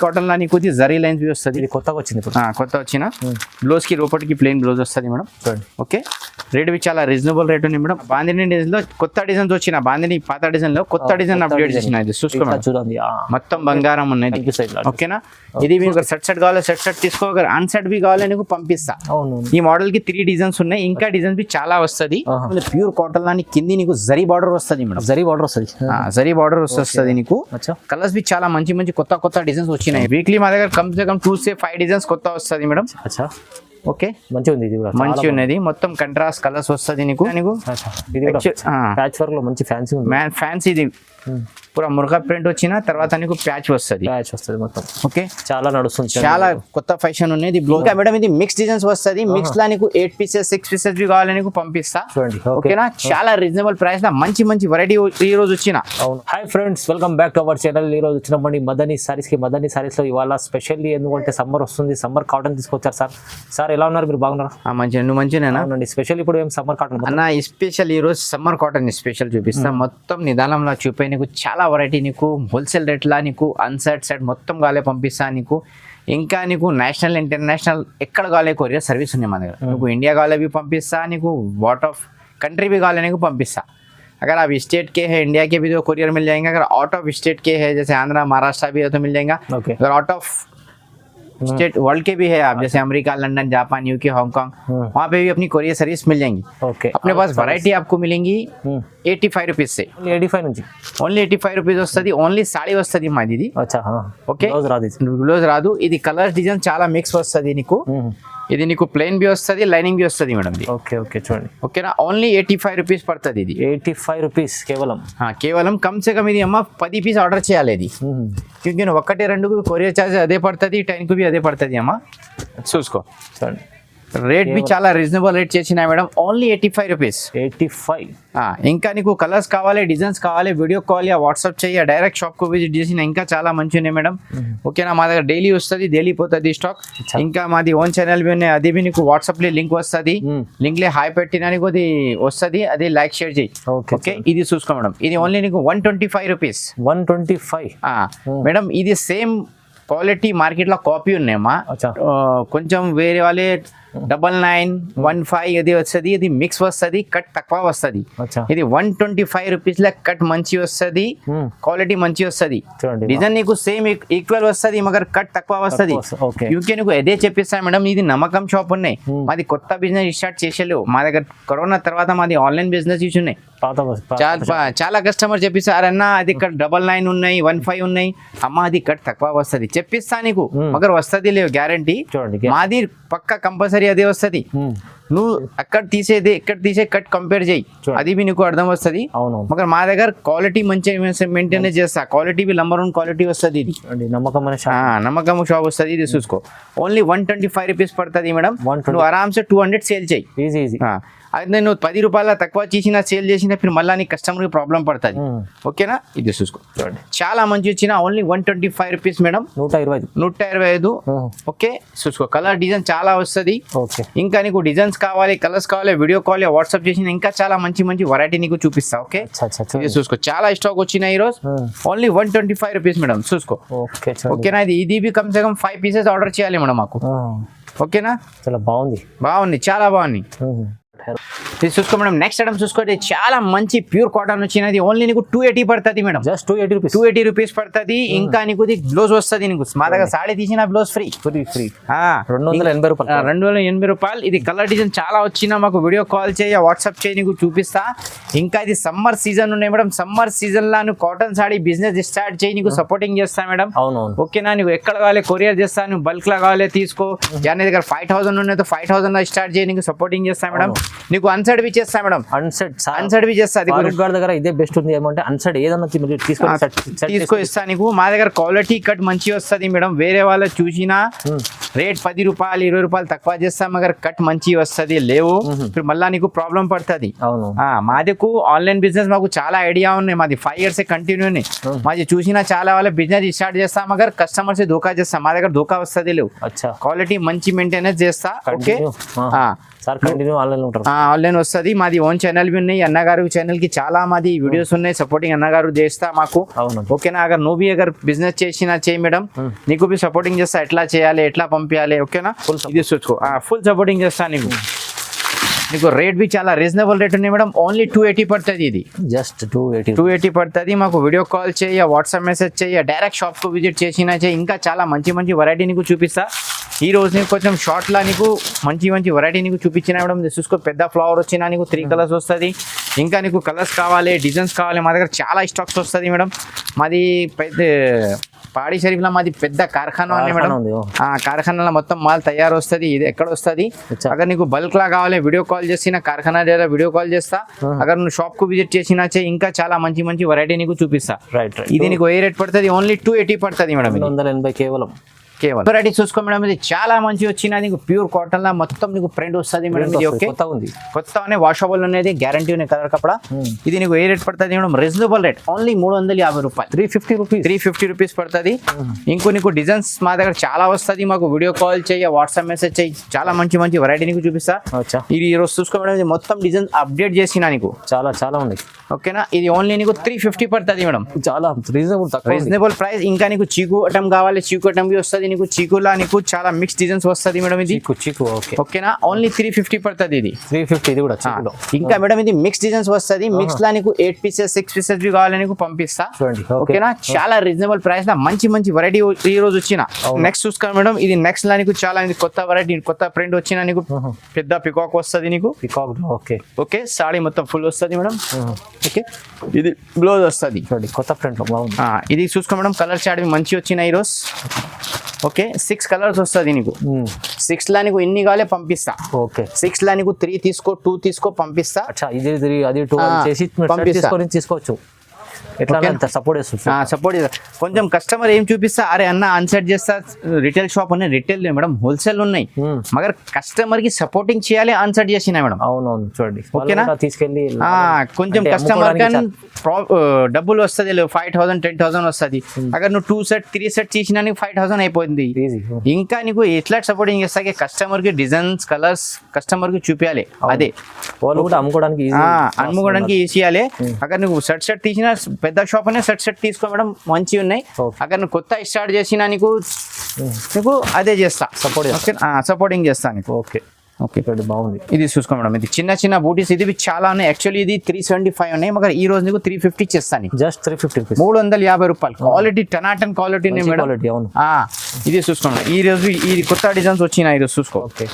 Cotton లా నీకు zari lines भी వస్తుంది. ఇది కొత్తగా వచ్చింది ఇప్పుడు. కొత్త వచ్చిన బ్లౌజ్ కి లోపలికి ప్లెయిన్ బ్లౌజ్ వస్తుంది మేడం. చూడండి. ఓకే రేట్ भी చాలా రీజనబుల్ రేట్ ఉంది మేడం. బాందిని డిజైన్ లో కొత్త డిజైన్స్ వచ్చిన బాందిని పాత డిజైన్ లో కొత్త డిజైన్ అప్డేట్ చేసిన ఇది చూసుకో మేడం. చూడండి మొత్తం బంగారం ఉన్నది. ఓకేనా ఇది మీకు సెట్ సెట్ కావాలి సెట్ సెట్ తీసుకో అన్ సెట్ भी కావాలి నీకు పంపిస్తా. ఈ మోడల్ కి 3 డిజైన్స్ ఉన్నాయి. ఇంకా డిజైన్స్ भी చాలా వస్తది. ప్యూర్ కాటన్ లాని కింది నీకు జరీ బార్డర్ వస్తది మేడం. జరీ బార్డర్ వస్తది. జరీ బార్డర్ వస్తది నీకు. కలర్స్ भी చాలా మంచి మంచి కొత్త కొత్త డిజైన్స్ వచ్చినాయి. వీక్లీ మా దగ్గర కమ్ సే కమ్ 2 से 5 డిజైన్స్ కొత్త వస్తది మేడం. అచ్చా ఓకే మంచిగా ఉంది. ఇది కూడా మంచి ఉన్నది. మొత్తం కంట్రాస్ట్ కలర్స్ వస్తది నీకు. ఇది ప్యాచ్ వర్క్ లో మంచి ఫ్యాన్సీ ఉంది. ఫ్యాన్సీ ఇది పూరా మురుగా ప్రింట్ వచ్చిన తర్వాత నీకు ప్యాచ్ వస్తది మొత్తం. ఓకే చాలా నడుస్తుంది. చాలా కొత్త ఫ్యాషన్ ఉన్నది. ఇంకా మేడం ఇది మిక్స్ డిజైన్స్ వస్తది. మిక్స్ లా నీకు 8 పీసెస్ 6 పీసెస్ भी కావాలి నీకు పంపిస్తా. చూడండి. ఓకేనా చాలా రీజనబుల్ ప్రైస్ లా మంచి మంచి వెరైటీ ఈ రోజు వచ్చిన. అవును. Hi friends, welcome back to our channel. ఈ రోజు వచ్చినప్పటి మదనీ సారీస్ కి. మదనీ సారీస్ లో ఇవాళ స్పెషల్లీ ఎందుకంటే సమ్మర్ వస్తుంది, సమ్మర్ కాటన్ తీసుకొచ్చారు సార్. సార్ ఎలా ఉన్నారు? మీరు బాగున్నారా? మంచిగా మంచిగా స్పెషల్ ఇప్పుడు ఏం సమ్మర్ కాటన్ అన్న స్పెషల్ ఈ రోజు సమ్మర్ కాటన్ స్పెషల్ చూపిస్తా. మొత్తం నిదానంలో చూపే నీకు చాలా వెరైటీ నీకు హోల్సేల్ రేట్లా నీకు అన్సైడ్ సైడ్ మొత్తం గాలే పంపిస్తా నీకు. ఇంకా నీకు నేషనల్ ఇంటర్నేషనల్ ఎక్కడ కాలే కొరియర్ సర్వీస్ ఉన్నాయి మన దగ్గర. నీకు ఇండియా కాలే भी పంపిస్తా నీకు वाट ऑफ कंट्री भी काले को पंपिस्ता. अगर आप स्टेट के हैं इंडिया के भी तो कोरियर मिल जाएंगे. अगर आउट ऑफ स्टेट के हैं जैसे आंध्रा महाराष्ट्र भी है तो मिल जाएगा. अगर आउट ऑफ स्टेट वर्ल्ड के भी है आप जैसे America London Japan UK Hong Kong वहाँ पे भी अपनी कोरियर सर्विस मिल जाएंगी. अपने पास वैरायटी आपको मिलेंगी 85 रुपीज से. 85 నుంచి ఓన్లీ 85 రూపీస్ వస్తుంది. ఓన్లీ సాడీ వస్తుంది మాది ఇది. ఓకే బ్లౌజ్ రాదు. ఇది కలర్స్ డిజైన్ చాలా మిక్స్ వస్తుంది నీకు. ఇది నీకు ప్లెయిన్ भी వస్తుంది లైనింగ్ भी వస్తుంది మేడం. ఓకే ఓకే చూడండి. ఓకేనా ఓన్లీ 85 రూపీస్ పడుతుంది. ఇది 85 రూపీస్ కేవలం. కేవలం కమ్ సే కమ్ ఇది అమ్మ 10 పీస్ ఆర్డర్ చేయాలి. ఇది క్యూంకి నువ్వు 1-2 కొరియర్ ఛార్జ్ అదే పడుతుంది, 10 కు भी అదే పడుతుంది అమ్మ. చూసుకో చూడండి. రేట్ भी చాలా రీజనబుల్ రేట్ చేసిన మేడం. Only 85 rupees. 85. ఇంకా నీకు కలర్స్ కావాలి డిజైన్స్ కావాలి వీడియో కాల్ యా వాట్సాప్ చేయ డైరెక్ట్ షాప్ కు విజిట్ చేసిన ఇంకా చాలా మంచి ఉన్నాయి మేడం. ఓకేనా మా దగ్గర డైలీ వస్తుంది, డైలీ పోతుంది స్టాక్. ఇంకా మాది ఓన్ ఛానల్ भी ఉన్నాయి. అది भी నీకు వాట్సాప్ లో లింక్ వస్తుంది. లింక్ లో హాయ్ పెట్టినా నీకు అది వస్తుంది. అది లైక్ షేర్ చేయి. ఓకే ఇది చూసుకో మేడం. ఇది ఓన్లీ నీకు 125 రూపీస్. 125 మేడం. ఇది సేమ్ క్వాలిటీ మార్కెట్ లో కాపీ ఉన్నాయమ్మా. కొంచెం వేరే వాళ్ళే 9915 ఇది వస్తుంది. ఇది మిక్స్ వస్తుంది, కట్ తక్కువ వస్తుంది. ఇది 125 రూపీస్ లా కట్ మంచి వస్తుంది, క్వాలిటీ మంచి వస్తుంది. డిజైన్ నీకు సేమ్ ఈక్వల్ వస్తుంది మగర్ కట్ తక్కువ వస్తుంది. యూకే నీకు అదే చెప్పిస్తా మేడం. ఇది నమ్మకం షాప్ ఉన్నాయి. మాది కొత్త బిజినెస్ స్టార్ట్ చేసేలేవు. మా దగ్గర కరోనా తర్వాత మాది ఆన్లైన్ బిజినెస్ ఇచ్చి ఉన్నాయి. చాలా కస్టమర్ చెప్పిస్తారన్నా అది ఇక్కడ 99 ఉన్నాయి 15 ఉన్నాయి అమ్మ అది కట్ తక్కువ వస్తుంది చెప్పిస్తా నీకు. మగర్ వస్తుంది లేవు గ్యారంటీ. మాది పక్క కంపల్సరీ అదే వస్తుంది. నువ్వు అక్కడ తీసేది ఇక్కడ తీసే కట్ కంపేర్ చేయి అది भी నీకు అర్థం వస్తుంది. మగర్ మా దగ్గర క్వాలిటీ మంచిగా మెయింటైన్ చేస్తా. క్వాలిటీ भी నంబర్ 1 క్వాలిటీ వస్తుంది. నమ్మకం షాప్ వస్తుంది. ఇది చూసుకో ఓన్లీ 125 రూపీస్ పడుతుంది మేడం. నువ్వు ఆరామ్సే 200 సేల్ చేయి. అదే నువ్వు 10 రూపాయల తక్కువ చేసినా సేల్ చేసినా ఫిర్ మళ్ళీ నీ కస్టమర్ కి ప్రాబ్లం పడుతుంది. ఓకేనా ఇది చూసుకో చాలా మంచి వచ్చిన ఓన్లీ 125 రూపీస్ మేడం. 125. ఓకే చూసుకో కలర్ డిజైన్ చాలా వస్తుంది. ఇంకా నీకు డిజైన్స్ కావాలి కలర్స్ కావాలి వీడియో కాల్ వాట్సాప్ చేసిన ఇంకా చాలా మంచి మంచి వెరైటీ నీకు చూపిస్తా. ఓకే ఇది చూసుకో చాలా స్టాక్ వచ్చినాయి ఈ రోజు. ఓన్లీ 125 రూపీస్ మేడం చూసుకో. ఓకేనా ఇది भी come say come 5 pieces order చేయాలి మేడం మాకు. ఓకేనా చాలా బాగుంది చాలా బాగుంది. ఇది చూసుకో మేడం. నెక్స్ట్ ఐటమ్ చూసుకోండి చాలా మంచి ప్యూర్ కాటన్ వచ్చినది. ఓన్లీ నీకు 280 పడుతుంది మేడం. జస్ట్ 280 రూపీస్ పడుతుంది. ఇంకా నీకు బ్లౌజ్ వస్తుంది. నీకు మా దగ్గర సాడీ తీసిన బ్లౌజ్ ఫ్రీ 280 రూపాయలు. ఇది కలర్ డిజైన్ చాలా వచ్చినా మాకు వీడియో కాల్ చేయ వాట్సాప్ చేయి నీకు చూపిస్తా. ఇంకా ఇది సమ్మర్ సీజన్ ఉన్నాయి మేడం. సమ్మర్ సీజన్ లా నువ్వు కాటన్ సాడీ బిజినెస్ స్టార్ట్ చేయి నీకు సపోర్టింగ్ చేస్తా మేడం. ఓకేనా నీకు ఎక్కడ కావాలి కొరియర్ చేస్తా. నువ్వు బల్క్ లా కావాలి తీసుకో. నీ దగ్గర 5000 ఉన్నాయి 5000 లా స్టార్ట్ చేయి నీకు సపోర్టింగ్ చేస్తా మేడం. నీకు అన్సైడ్ भी చేస్తా మేడం. అన్సైడ్ भी చేస్తా. దగ్గర ఇదే బెస్ట్ ఉంది ఏమంటే అన్సైడ్ ఏదన్నా తీసుకో ఇస్తా నీకు. మా దగ్గర క్వాలిటీ కట్ మంచి వస్తుంది మేడం. వేరే వాళ్ళు చూసినా రేట్ 10 రూపాయలు 20 రూపాయలు తక్కువ చేస్తాం మగర్ కట్ మంచి వస్తుంది లేవు మళ్ళా నీకు ప్రాబ్లం పడుతుంది. మాదికు ఆన్లైన్ బిజినెస్ మాకు చాలా ఐడియా ఉన్నాయి. మాది 5 years కంటిన్యూ ఉన్నాయి. మాది చూసినా చాలా వాళ్ళ బిజినెస్ స్టార్ట్ చేస్తాం మగర్ కస్టమర్స్ ధోకా చేస్తాం. మా దగ్గర ధోకా వస్తుంది లేవు. క్వాలిటీ మంచి మెయింటెనెన్స్ చేస్తా. ఓకే సార్ కంటిన్యూ ఆన్లైన్ ఉంటారు. ఆన్లైన్ వస్తుంది. మాది ఓన్ ఛానల్ भी ఉన్నాయి. అన్నగారు ఛానల్ కి చాలా మాది వీడియోస్ ఉన్నాయి. సపోర్టింగ్ అన్నగారు చేస్తా మాకు. ఓకేనా? అగర్ నువ్వు भी అగర్ బిజినెస్ చేసినా చేయి మేడం, నీకు भी సపోర్టింగ్ చేస్తా. ఎట్లా చేయాలి, ఎట్లా పంపించాలి. ఓకేనా? ఇది చూసుకో, ఫుల్ సపోర్టింగ్ చేస్తా నీకు రేట్ भी చాలా రీజనబుల్ రేట్ ఉన్నాయి మేడం. ఓన్లీ 280 పడుతుంది. ఇది జస్ట్ 280 పడుతుంది. మాకు వీడియో కాల్ చేయ, వాట్సాప్ మెసేజ్ చేయ, డైరెక్ట్ షాప్ కు విజిట్ చేసినా చేయి. ఇంకా చాలా మంచి మంచి వెరైటీ నీకు చూపిస్తా. ఈ రోజు నీకు కొంచెం షార్ట్ లా నీకు మంచి మంచి వెరైటీ నీకు చూపించిన మేడం. చూసుకో, పెద్ద ఫ్లవర్ వచ్చినా నీకు 3 కలర్స్ వస్తుంది. ఇంకా నీకు కలర్స్ కావాలి, డిజైన్స్ కావాలి, మా దగ్గర చాలా స్టాక్స్ వస్తుంది మేడం. మాది పెద్ద పాడి షరీఫ్లో మాది పెద్ద కార్ఖానా ఉంది మేడం. ఆ కార్ఖానాలో మొత్తం మాల్ తయారు వస్తుంది. ఇది ఎక్కడ వస్తుంది? అगर నీకు బల్క్ లా కావాలి, వీడియో కాల్ చేసిన కార్ఖానా దగ్గర వీడియో కాల్ చేస్తా. అगर నువ్వు షాప్ కు విజిట్ చేసినా ఇంకా చాలా మంచి మంచి వెరైటీ నీకు చూపిస్తా. ఇది నీకు ఏ రేట్ పడుతుంది? ఓన్లీ 280 పడుతుంది మేడం. 280 కేవలం. వెరైటీ చూసుకో మేడం. ఇది చాలా మంచి వచ్చిన నీకు ప్యూర్ కాటన్ లా మొత్తం నీకు ప్రింట్ వస్తుంది మేడం. ఇది ఓకే, కొత్తనే వాషబుల్ అనేది, గ్యారంటీ ఉన్నాయి కలర్ కపడా. ఇది నీకు ఏ రేట్ పడుతుంది మేడం? రీజనబుల్ రేట్, ఓన్లీ 350 రూపాయలు. 350 రూపీస్ పడుతుంది. ఇంకో నీకు డిజైన్స్ మా దగ్గర చాలా వస్తుంది. మాకు వీడియో కాల్ చేయ, వాట్సాప్ మెసేజ్ చేయి. చాలా మంచి మంచి వెరైటీ నీకు చూపిస్తా. ఇది ఈ రోజు చూసుకో మేడం. ఇది మొత్తం డిజైన్ అప్డేట్ చేసిన నీకు చాలా చాలా ఉన్నాయి. ఓకేనా? ఇది ఓన్లీ నీకు 350 పడుతుంది మేడం. చాలా రీజనబుల్ ప్రైస్. ఇంకా నీకు చీకు ఐటమ్ కావాలి, చీకు ఐటమ్ బి వస్తుంది నీకు. చీకులా నీకు చాలా మిక్స్ డిజైన్స్ వస్తుంది మేడం. ఇది చీకు ఓకేనా? ఓన్లీ 350 పడుతుంది. ఇది 350. ఇది కూడా ఇంకా మేడం ఇది మిక్స్ డిజైన్స్ వస్తుంది. మిక్స్ లా నీకు 8 పీసెస్ 6 పీసెస్ బి కావాలి నీకు పంపిస్తా. ఓకేనా? చాలా రీజనబుల్ ప్రైస్ లా మంచి మంచి వెరైటీ ఈ రోజు వచ్చిన. నెక్స్ట్ చూసుకో మేడం. ఇది నెక్స్ట్ లా నీకు చాలా కొత్త వెరైటీ, కొత్త ప్రింట్ వచ్చిన నీకు పెద్ద పికాక్ వస్తుంది నీకు. Peacock okay. సాడీ మొత్తం ఫుల్ వస్తుంది మేడం. ఓకే, ఇది బ్లౌజ్ వస్తుంది కొత్త ప్రింట్. ఇది చూసుకో మేడం. కలర్ చార్ట్ మంచి వచ్చిన ఈ రోజు. ఓకే, 6 కలర్స్ వస్తుంది నీకు. 6 లా నీకు ఎన్ని కావాలి పంపిస్తా. ఓకే, 6 లా నీకు 3 తీసుకో, 2 తీసుకో పంపిస్తా. ఇది 3 అది 2 చేసి తీసుకోవచ్చు. ఎట్లా సపోర్ట్ చేస్తా. కొంచెం కస్టమర్ ఏం చూపిస్తా, అరే అన్న అన్సెట్ చేస్తా. రిటైల్ షాప్ ఉన్నాయి, రిటైల్ మేడం, హోల్సేల్ ఉన్నాయి. మగర్ కస్టమర్ కి సపోర్టింగ్ చేయాలి, అన్సెట్ చేసిన మేడం. అవునవును చూడండి. ఓకేనా? తీసుకెళ్ళి కొంచెం కస్టమర్ కానీ డబ్బులు వస్తుంది. 5,000 10,000 వస్తుంది. అगर నువ్వు 2 సెట్ 3 సెట్ చేసినా నీకు 5,000 అయిపోయింది. ఇంకా నీకు ఎట్లా సపోర్టింగ్ చేస్తా, కస్టమర్ కి డిజైన్స్ కలర్స్ కస్టమర్ కి చూపించాలి. అదే అమ్ముకోవడానికి ఈజీ చేయాలి. అక్కడ నువ్వు సెట్ తీసినా పెద్ద షాప్ అనే సెట్ తీసుకో మేడం, మంచిగా ఉన్నాయి. అక్కడ నువ్వు కొత్త స్టార్ట్ చేసినా నీకు అదే చేస్తా, సపోర్టింగ్ చేస్తా నీకు. ఓకే ఓకే, బాగుంది. ఇది చూసుకో మేడం. ఇది చిన్న చిన్న బూటీస్, ఇది చాలా ఉన్నాయి. యాక్చువల్లీ ఇది 375 ఉన్నాయి. మగర్ ఈ రోజు నీకు 350 చేస్తాను. జస్ట్ 350, 350 రూపాయలు. Quality 10 out 10 quality madam. ఇది చూసుకోండి. ఈ రోజు ఇది కొత్త డిజైన్స్ వచ్చినాయి. ఈరోజు చూసుకో. ఓకే,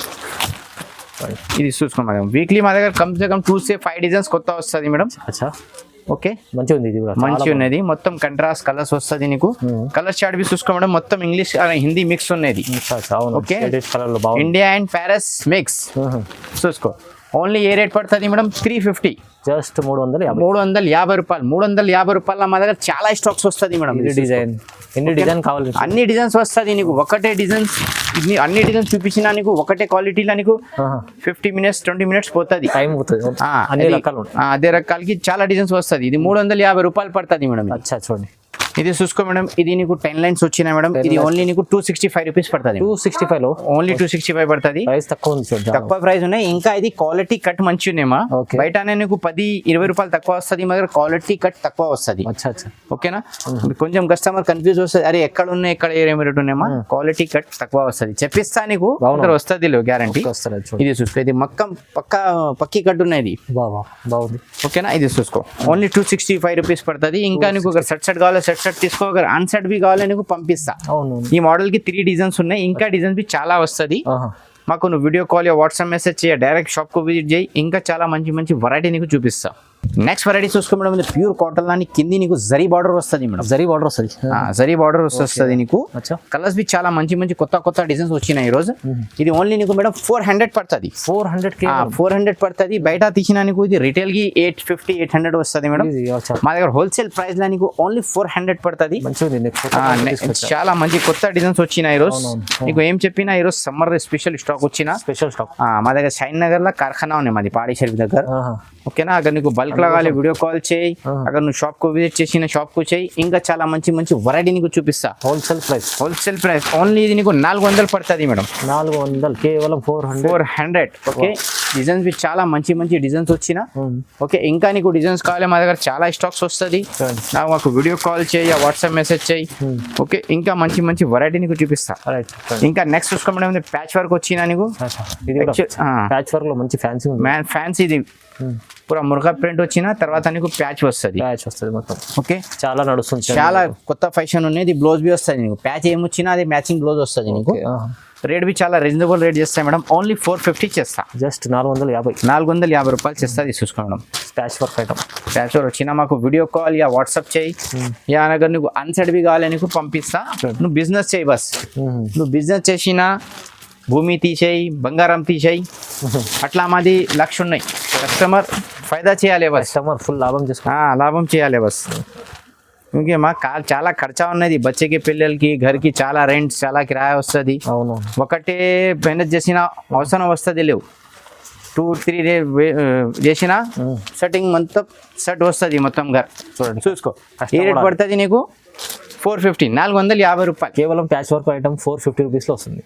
ఇది చూసుకో మేడం. వీక్లీ మా దగ్గర కమ్ సే కమ్ 2 से 5 డిజైన్స్ కొత్త వస్తుంది మేడం. ఓకే, మంచిగా ఉంది. ఇది కూడా మంచిగా ఉన్నది. మొత్తం కంట్రాస్ట్ కలర్స్ వస్తుంది నీకు. కలర్ చార్ట్ బి చూసుకో మేడం. మొత్తం ఇంగ్లీష్ హిందీ మిక్స్ ఉన్నది. Okay, India and Paris mix చూసుకో. ఓన్లీ ఏ రేట్ పడుతుంది మేడం? 350, జస్ట్ 350 రూపాయలు. 350 రూపాయల మా దగ్గర చాలా స్టాక్స్ వస్తుంది మేడం. డిజైన్ ఎన్ని డిజైన్ కావాలి, అన్ని డిజైన్స్ వస్తుంది నీకు. ఒకటే డిజైన్స్, అన్ని డిజైన్స్ చూపించినా నీకు ఒకటే క్వాలిటీలో నీకు 50 minutes 20 minutes పోతుంది, టైం పోతుంది. అదే రకాలకి చాలా డిజైన్స్ వస్తుంది. ఇది 350 రూపాయలు పడుతుంది మేడం. అచ్చా చూడండి. ఇది చూసుకో మేడం. ఇది నీకు 10 lines వచ్చినాయి మేడం. ఇది ఓన్లీ నీకు 265 రూపీస్ పడుతుంది. 265 ఓన్లీ 265 పడుతుంది. ప్రైస్ తక్కువ ఉంది, తక్కువ ప్రైస్ ఉన్నాయి. ఇంకా ఇది క్వాలిటీ కట్ మంచి ఉన్నాయమ్మా. బయటనే నీకు 10-20 రూపాయలు తక్కువ వస్తుంది. మరి క్వాలిటీ కట్ తక్కువ వస్తుంది. ఓకేనా? కొంచెం కస్టమర్ కన్ఫ్యూజ్ వస్తుంది, అరే ఎక్కడ ఉన్నాయి ఎక్కడ ఏ రేట్ ఉన్నాయమ్మా. క్వాలిటీ కట్ తక్కువ వస్తుంది. చెప్పిస్తా నీకు వస్తుంది గ్యారంటీ. ఇది చూసుకో. ఇది మొత్తం పక్కి కట్ ఉన్నది. బాగుంది. ఓకేనా? ఇది చూసుకో. ఓన్లీ 265 రూపీస్ పడుతుంది. ఇంకా నీకు సెట్ కావాలి, సెట్ తీసుకో. అన్సెట్ బి కావాలి నీకు పంపిస్తా. ఈ మోడల్ కి 3 డిజైన్స్ ఉన్నాయి. ఇంకా డిజైన్స్ బి చాలా వస్తుంది. మాకు నువ్వు వీడియో కాల్ వాట్సాప్ మెసేజ్ చేయ, డైరెక్ట్ షాప్ కు విజిట్ చేయి. ఇంకా చాలా మంచి మంచి వెరైటీ నీకు చూపిస్తా. నెక్స్ట్ వెరైటీ చూసుకో మేడం. ప్యూర్ కాటన్ లాని కింది నీకు జరీ బార్డర్ వస్తుంది మేడం. జరీ బార్డర్ వస్తుంది. జరీ బార్డర్ వస్తుంది నీకు. కలర్స్ బి చాలా మంచి మంచి కొత్త కొత్త డిజైన్స్ వచ్చినాయి ఈ రోజు. ఇది ఓన్లీ నీకు మేడం 400 పడుతుంది. 400 పడుతుంది. బయట తీసిన నీకు ఇది రిటైల్ కి 850 800 వస్తుంది మేడం. మా దగ్గర హోల్సేల్ ప్రైస్ లా నీకు ఓన్లీ 400 పడుతుంది. చాలా మంచి కొత్త డిజైన్స్ వచ్చినాయి ఈ రోజు. నీకు ఏం చెప్పినా ఈ రోజు సమ్మర్ స్పెషల్ స్టాక్ వచ్చిన. స్పెషల్ స్టాక్ మా దగ్గర షైన్ నగర్ లో కార్ఖానా ఉన్నాయి, మాది పాడి షరీఫ్ దగ్గర. ఓకేనా? అక్కడ నీకు బల్క్ బల్క్ లో కావాలి వీడియో కాల్ చేయి, అక్కడ నువ్వు షాప్ కు విజిట్ చేసిన షాప్ కు చేయి, ఇంకా చాలా మంచి మంచి వెరైటీ నీకు చూపిస్తా. హోల్సేల్ ప్రైస్ ఓన్లీ ఇది నీకు 400 పడుతుంది మేడం. 400 కేవలం 400. ఓకే, డిజైన్స్ బి చాలా మంచి మంచి డిజైన్స్ వచ్చిన. ఓకే, ఇంకా నీకు డిజైన్స్ కావాలి మా దగ్గర చాలా స్టాక్స్ వస్తుంది. మాకు వీడియో కాల్ చేయి, వాట్సాప్ మెసేజ్ చేయి. ఓకే, ఇంకా మంచి మంచి వెరైటీ నీకు చూపిస్తా. ఇంకా నెక్స్ట్ చూసుకోమని ప్యాచ్ వర్క్ వచ్చిన నీకు. ప్యాచ్ వర్క్ లో మంచి ఫ్యాన్సీ ఉంది. ఫ్యాన్సీ ఇది పూరా మురుగా ప్రింట్ వచ్చిన తర్వాత నీకు ప్యాచ్ వస్తుంది మొత్తం. ఓకే, చాలా నడుస్తుంది, చాలా కొత్త ఫ్యాషన్ ఉన్నది. బ్లౌజ్ బి వస్తుంది నీకు, ప్యాచ్ ఏమొచ్చినా అది మ్యాచింగ్ బ్లౌజ్ వస్తుంది నీకు. రేట్ బి చాలా రీజనబుల్ రేట్ చేస్తాయి మేడం. ఓన్లీ 450 చేస్తా. జస్ట్ 450 రూపాయలు చేస్తా. తీసుకో madam. Patch work item. Patch work వచ్చినా మాకు వీడియో కాల్ యా వాట్సాప్ చేయి, యా అనగా నీకు అన్సైడ్ బి కావాలి నీకు పంపిస్తా. నువ్వు బిజినెస్ చేయి బస్. నువ్వు బిజినెస్ చేసినా భూమి తీసేయి, బంగారం తీసేయి, అట్లా మాది లక్ష్యం ఉన్నాయి. కస్టమర్ ఫైదా చేయాలి బస్, కస్టమర్ ఫుల్ లాభం చేసుకో, లాభం చేయాలి బస్. ఇంకే మా చాలా ఖర్చా ఉన్నది, బచ్చకి పిల్లలకి ఘర్కి చాలా రెంట్ చాలా కిరాయి వస్తుంది. అవును, ఒకటే మేనేజ్ చేసిన అవసరం వస్తుంది లేవు. 2-3 చేసిన సెట్టింగ్ మొత్తం సెట్ వస్తుంది మొత్తం ఘర్. చూడండి చూసుకో, ఏ రేట్ పడుతుంది నీకు? 450, 450 రూపాయలు. కేవలం ప్యాచ్ వర్క్ ఐటమ్ 450 రూపీస్లో వస్తుంది.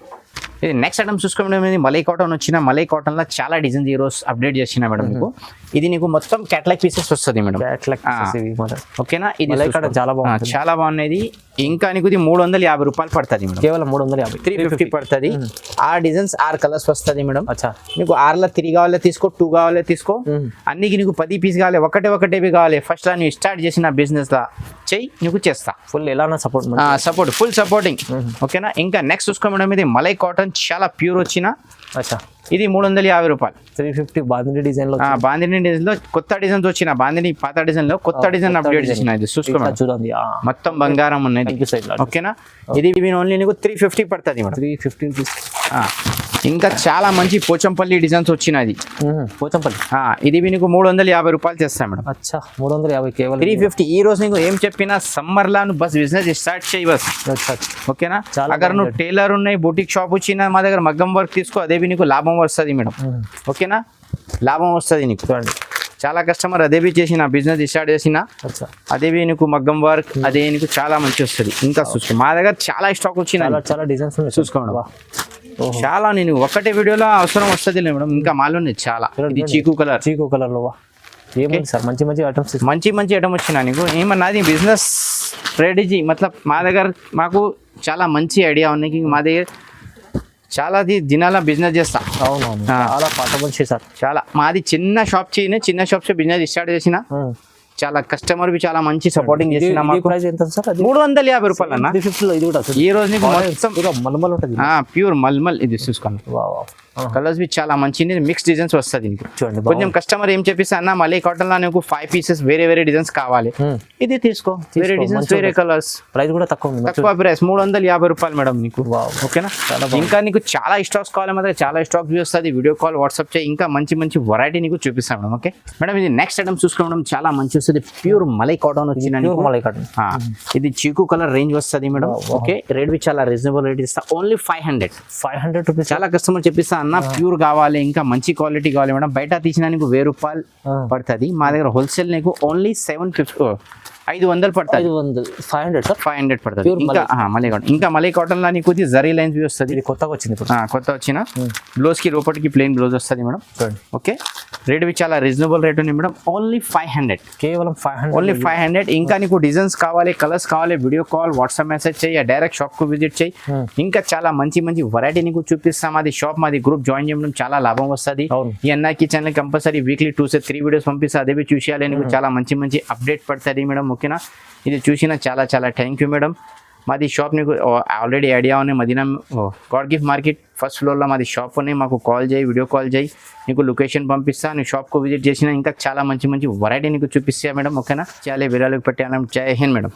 ఇది నెక్స్ట్ ఐటమ్ చూసుకోవడం మలై కాటన్ వచ్చిన. మలై కాటన్ లో చాలా డిజైన్స్ ఈ రోజు అప్డేట్ చేసిన మేడం నీకు. ఇది నీకు మొత్తం క్యాటలాగ్ పీసెస్ వస్తుంది మేడం. ఓకేనా, ఇది చాలా బాగుంది, చాలా బాగున్నది. ఇంకా నీకు ఇది 350 రూపాయలు పడుతుంది మేడం. కేవలం 350, 350 పడుతుంది. 6 డిజైన్స్ 6 కలర్స్ వస్తుంది మేడం. నీకు 6లో 3 కావాలో తీసుకో, 2 కావాలో తీసుకో. అన్నికి నీకు 10 పీస్ కావాలి, ఒకటే కావాలి. ఫస్ట్ లా నువ్వు స్టార్ట్ చేసిన బిజినెస్ లా చెయ్యి, నీకు చేస్తా. ఫుల్ ఎలా సపోర్ట్ ఫుల్ సపోర్టింగ్. ఓకేనా, ఇంకా నెక్స్ట్ చూసుకో మేడం. ఇది మలై కాటన్ చాలా ప్యూర్ వచ్చిన. ఇది 350 రూపాయలు. 350 బాందిని డిజైన్ లో. బాందిని డిజైన్ లో కొత్త డిజైన్స్ వచ్చిన. బాందిని పాత డిజైన్ లో కొత్త డిజైన్ అప్డేట్ చేసిన. ఇది చూసుకోండి, మొత్తం బంగారం ఉన్నది. ఓకేనా, ఇది ఓన్లీ నీకు 350 పడుతుంది మేడం. 350 రూపీస్. ఇంకా చాలా మంచి పోచంపల్లి డిజైన్స్ వచ్చినది. పోచంపల్లి ఇది నీకు 350 రూపాయలు చేస్తాను మేడం. 350 కేవలం 350. ఈ రోజు నీకు ఏం చెప్పినా సమ్మర్ లా నువ్వు బస్ బిజినెస్ స్టార్ట్ చేయి బస్. ఓకేనా, అగర్ నువ్వు టైలర్ ఉన్నాయి, బూటిక్ షాప్ వచ్చినా మా దగ్గర మగ్గం వర్క్ తీసుకో, అదే నీకు లాభం వస్తుంది మేడం. ఓకేనా, లాభం వస్తుంది నీకు. చాలా కస్టమర్ అదే చేసిన బిజినెస్ స్టార్ట్ చేసిన అదే నీకు మగ్గం వర్క్ అదే నీకు చాలా మంచి వస్తుంది. ఇంకా చూసుకో, మా దగ్గర చాలా స్టాక్ వచ్చిన, చాలా డిజైన్స్ చూసుకోండి. చాలా నేను ఒకటే వీడియోలో అవసరం వస్తుంది మేడం. ఇంకా మాలో చాలా. ఇది చీకు కలర్ లో ఏమైంది సార్? మంచి ఐటమ్స్, మంచి ఐటమ్ వచ్చినా నీకు. ఏమన్నది బిజినెస్ స్ట్రాటజీ మతలబ్ మా దగ్గర మాకు చాలా మంచి ఐడియా ఉన్నాయి. మా దగ్గర చాలా దినాల బిజినెస్ చేస్తా. అవునవును, చాలా పాత మంచి సార్. చాలా మాది చిన్న షాప్ చేయను, చిన్న షాప్స్ బిజినెస్ స్టార్ట్ చేసిన. చాలా కస్టమర్ బి చాలా మంచి సపోర్టింగ్ చేసిన. 350 రూపాయలు అన్న. ఈ రోజు నీకు మల్మల్ ఉంటుంది, ప్యూర్ మల్మల్. ఇది చూసుకోండి, కలర్స్ బి చాలా మంచి మిక్స్ డిజైన్స్ వస్తుంది నీకు. చూడండి, కొంచెం కస్టమర్ ఏం చెప్పిస్తా అన్న మళ్ళీ కాటన్ లో నీకు 5 పీసెస్ వేరే డిజైన్స్ కావాలి, ఇది తీసుకో. వేరే డిజైన్స్ వేరే కలర్స్. ప్రైస్ కూడా తక్కువ ప్రైస్ 350 రూపాయలు మేడం నీకు. ఓకేనా, ఇంకా నీకు చాలా స్టాక్స్ కావాలి మాత్రం చాలా స్టాక్ వస్తుంది. వీడియో కాల్ వాట్సాప్ చేయి, ఇంకా మంచి వెరైటీ నీకు చూపిస్తాం మేడం. ఓకే మేడం, ఇది నెక్స్ట్ ఐటమ్ చూసుకోవడం చాలా మంచి వస్తుంది. ప్యూర్ మలై కాటన్ వచ్చిన. మలై కాటన్ ఇది చీకు కలర్ రేంజ్ వస్తుంది మేడం. ఓకే, రేట్ బి చాలా రీజనబుల్ రేట్ ఇస్తా. Only 500 rupees. చాలా కస్టమర్ చెప్పిస్తా అన్న ప్యూర్ కావాలి, ఇంకా మంచి క్వాలిటీ కావాలి మేడం. బయట తీసిన నీకు 1000 రూపాయలు పడుతుంది. మా దగ్గర హోల్సేల్ నీకు ఓన్లీ 500 పడుతుంది. 500 పడుతుంది. ఇంకా మలై కాటన్ లో నీకు జరీ లైన్స్ వస్తుంది. కొత్తగా వచ్చింది, కొత్త వచ్చిన బ్లౌజ్ కి లోపలికి ప్లెయిన్ బ్లౌజ్ వస్తుంది మేడం. ఓకే, రేట్ బి చాలా రీజనబుల్ రేట్ ఉంది మేడం. ఓన్లీ 500, కేవలం 500. ఓన్లీ 500. ఇంకా నీకు డిజైన్స్ కావాలి, కలర్స్ కావాలి, వీడియో కాల్ వాట్సాప్ మెసేజ్ చేయి, డైరెక్ట్ షాప్ కు విజిట్ చేయి. ఇంకా చాలా మంచి వెరైటీ నీకు చూపిస్తాం. మాది షాప్, మాది గ్రూప్ జాయిన్ చేయడం చాలా లాభం వస్తుంది. ఈ అన్నకి ఛానల్ కంపల్సరీ వీక్లీ 2-3 వీడియోస్ పంపిస్తా. అదే చూసేయాలి నీకు. చాలా మంచి అప్డేట్ పడుతుంది మేడం. ఓకేనా, ఇది చూసిన చాలా థ్యాంక్ యూ మేడం. మాది షాప్ నీకు ఆల్రెడీ ఐడియా ఉన్నాయి. Madina god gift market first ఫ్లోర్లో మాది షాప్ ఉన్నాయి. మాకు కాల్ చేయి, వీడియో కాల్ చేయి, నీకు లొకేషన్ పంపిస్తా. నీ షాప్కు విజిట్ చేసిన ఇంకా చాలా మంచి వెరైటీ నీకు చూపిస్తా మేడం. ఓకేనా, చాలా విరాళకు పెట్టాను. జై హింద్ మేడం.